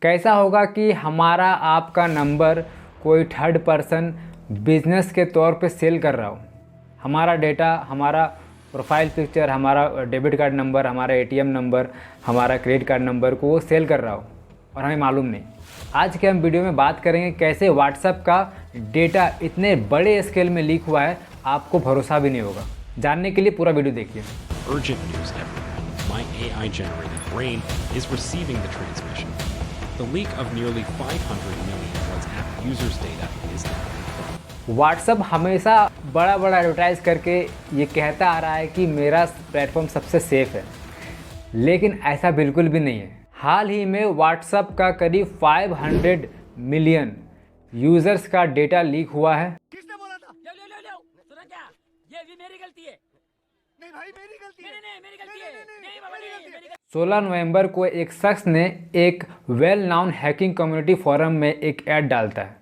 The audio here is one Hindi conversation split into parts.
कैसा होगा कि हमारा आपका नंबर कोई थर्ड पर्सन बिजनेस के तौर पे सेल कर रहा हो। हमारा डेटा, हमारा प्रोफाइल पिक्चर, हमारा डेबिट कार्ड नंबर, हमारा एटीएम नंबर, हमारा क्रेडिट कार्ड नंबर को वो सेल कर रहा हो और हमें मालूम नहीं। आज के हम वीडियो में बात करेंगे कैसे व्हाट्सएप का डेटा इतने बड़े स्केल में लीक हुआ है, आपको भरोसा भी नहीं होगा। जानने के लिए पूरा वीडियो देखिए। Urgent news, everyone. My AI-generated brain is receiving the transmission. The leak of nearly 500 million WhatsApp users' data is now confirmed. WhatsApp हमेशा बड़ा बड़ा एडवर्टाइज करके ये कहता आ रहा है कि मेरा प्लेटफॉर्म सबसे सेफ़ है, लेकिन ऐसा बिल्कुल भी नहीं है। हाल ही में व्हाट्सएप का करीब 500 मिलियन यूज़र्स का डेटा लीक हुआ है। किसने बोला था? ले सुना क्या? ये भी मेरी गलती है। नहीं भाई मेरी गलती है। नहीं मेरी गलती है। नहीं बाबा नहीं मेरी गलती। 16 नवंबर को एक शख्स ने एक well known hacking community forum में एक ऐड डालता है।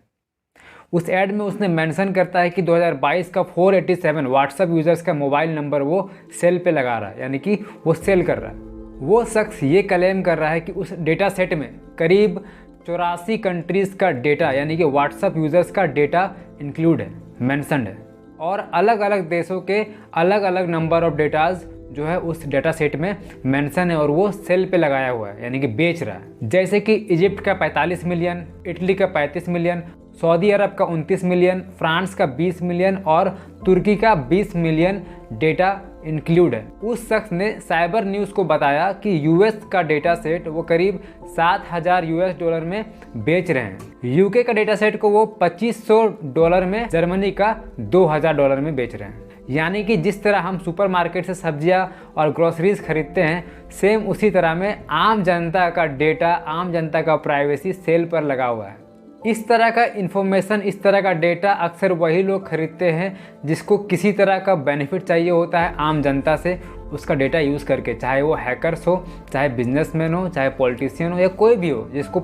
उस ऐड में उसने मेंशन करता है कि 2022 का 487 व्हाट्सएप यूज़र्स का मोबाइल नंबर वो सेल पे लगा रहा है, यानी कि वो सेल कर रहा है। वो शख्स ये क्लेम कर रहा है कि उस डेटा सेट में करीब 84 कंट्रीज़ का डेटा, यानी कि व्हाट्सएप यूज़र्स का डेटा इंक्लूड है, मेंशनड है, और अलग अलग देशों के अलग अलग नंबर ऑफ डेटाज जो है उस डेटा सेट में मेंशन है और वो सेल पे लगाया हुआ है, यानी कि बेच रहा है। जैसे कि इजिप्ट का 45 मिलियन, इटली का 35 मिलियन, सऊदी अरब का 29 मिलियन, फ्रांस का 20 मिलियन और तुर्की का 20 मिलियन डेटा इंक्लूड है। उस शख्स ने साइबर न्यूज़ को बताया कि यूएस का डेटा सेट वो करीब $7,000 में बेच रहे हैं। यूके का डेटा सेट को वो $2,500 में, जर्मनी का $2,000 में बेच रहे हैं। यानी कि जिस तरह हम सुपरमार्केट से सब्जियां और ग्रोसरीज खरीदते हैं, सेम उसी तरह में आम जनता का डेटा, आम जनता का प्राइवेसी सेल पर लगा हुआ है। इस तरह का इन्फॉर्मेशन, इस तरह का डेटा अक्सर वही लोग खरीदते हैं जिसको किसी तरह का बेनिफिट चाहिए होता है आम जनता से उसका डेटा यूज़ करके, चाहे वो हैकर्स हो, चाहे बिजनेसमैन हो, चाहे पॉलिटिशियन हो या कोई भी हो जिसको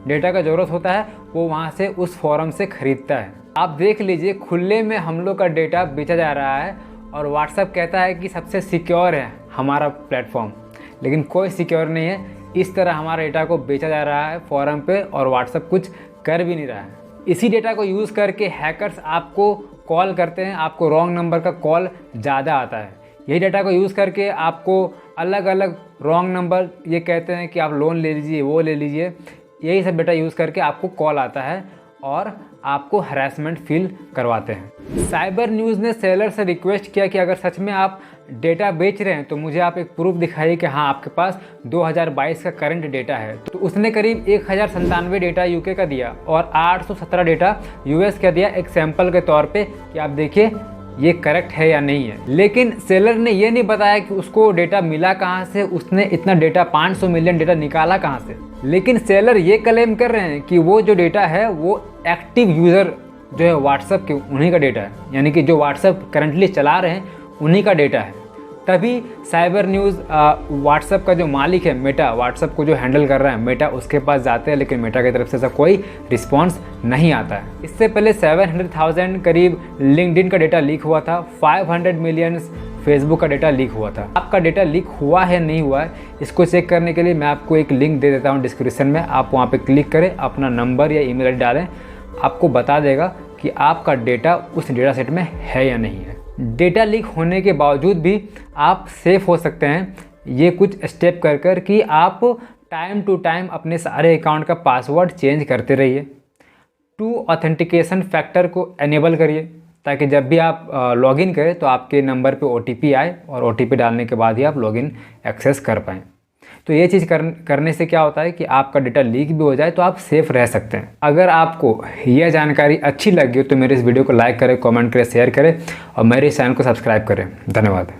डेटा का ज़रूरत होता है, वो वहाँ से उस फोरम से ख़रीदता है। आप देख लीजिए, खुले में हम लोग का डेटा बेचा जा रहा है और व्हाट्सएप कहता है कि सबसे सिक्योर है हमारा प्लेटफॉर्म, लेकिन कोई सिक्योर नहीं है। इस तरह हमारा डेटा को बेचा जा रहा है फोरम पे और व्हाट्सएप कुछ कर भी नहीं रहा है। इसी डेटा को यूज़ करके हैकर्स आपको कॉल करते हैं, आपको रॉन्ग नंबर का कॉल ज़्यादा आता है। यही डेटा को यूज़ करके आपको अलग अलग रॉन्ग नंबर ये कहते हैं कि आप लोन ले लीजिए, वो ले लीजिए, यही सब डेटा यूज़ करके आपको कॉल आता है और आपको हरासमेंट फील करवाते हैं। साइबर न्यूज़ ने सेलर से रिक्वेस्ट किया कि अगर सच में आप डेटा बेच रहे हैं तो मुझे आप एक प्रूफ दिखाइए कि हाँ आपके पास 2022 का करंट डेटा है। तो उसने करीब 1097 डेटा यूके का दिया और 817 डेटा यूएस का दिया, एक सैंपल के तौर पे कि आप देखिए ये करेक्ट है या नहीं है। लेकिन सेलर ने ये नहीं बताया कि उसको डेटा मिला कहाँ से, उसने इतना डेटा 500 मिलियन डेटा निकाला कहाँ से। लेकिन सेलर ये क्लेम कर रहे हैं कि वो जो डेटा है वो एक्टिव यूज़र जो है व्हाट्सएप के, उन्हीं का डेटा है, यानी कि जो व्हाट्सएप करंटली चला रहे हैं उन्हीं का डेटा है। तभी साइबर न्यूज़ व्हाट्सएप का जो मालिक है मेटा, व्हाट्सएप को जो हैंडल कर रहा है मेटा, उसके पास जाते हैं, लेकिन मेटा की तरफ से ऐसा कोई रिस्पांस नहीं आता है। इससे पहले 700,000 करीब लिंक्डइन का डेटा लीक हुआ था, 500 मिलियन फेसबुक का डेटा लीक हुआ था। आपका डेटा लीक हुआ है नहीं हुआ है, इसको चेक करने के लिए मैं आपको एक लिंक दे देता हूँ डिस्क्रिप्शन में। आप वहाँ पर क्लिक करें, अपना नंबर या ईमेल आईडी डालें, आपको बता देगा कि आपका डेटा उस डेटा सेट में है या नहीं है। डेटा लीक होने के बावजूद भी आप सेफ हो सकते हैं ये कुछ स्टेप कर कि आप टाइम टू टाइम अपने सारे अकाउंट का पासवर्ड चेंज करते रहिए। 2 ऑथेंटिकेशन फैक्टर को एनेबल करिए ताकि जब भी आप लॉगिन करें तो आपके नंबर पे OTP आए और OTP डालने के बाद ही आप लॉगिन एक्सेस कर पाएँ। तो ये चीज़ करने से क्या होता है कि आपका डेटा लीक भी हो जाए तो आप सेफ रह सकते हैं। अगर आपको यह जानकारी अच्छी लगी हो तो मेरे इस वीडियो को लाइक करें, कमेंट करें, शेयर करें और मेरे इस चैनल को सब्सक्राइब करें। धन्यवाद।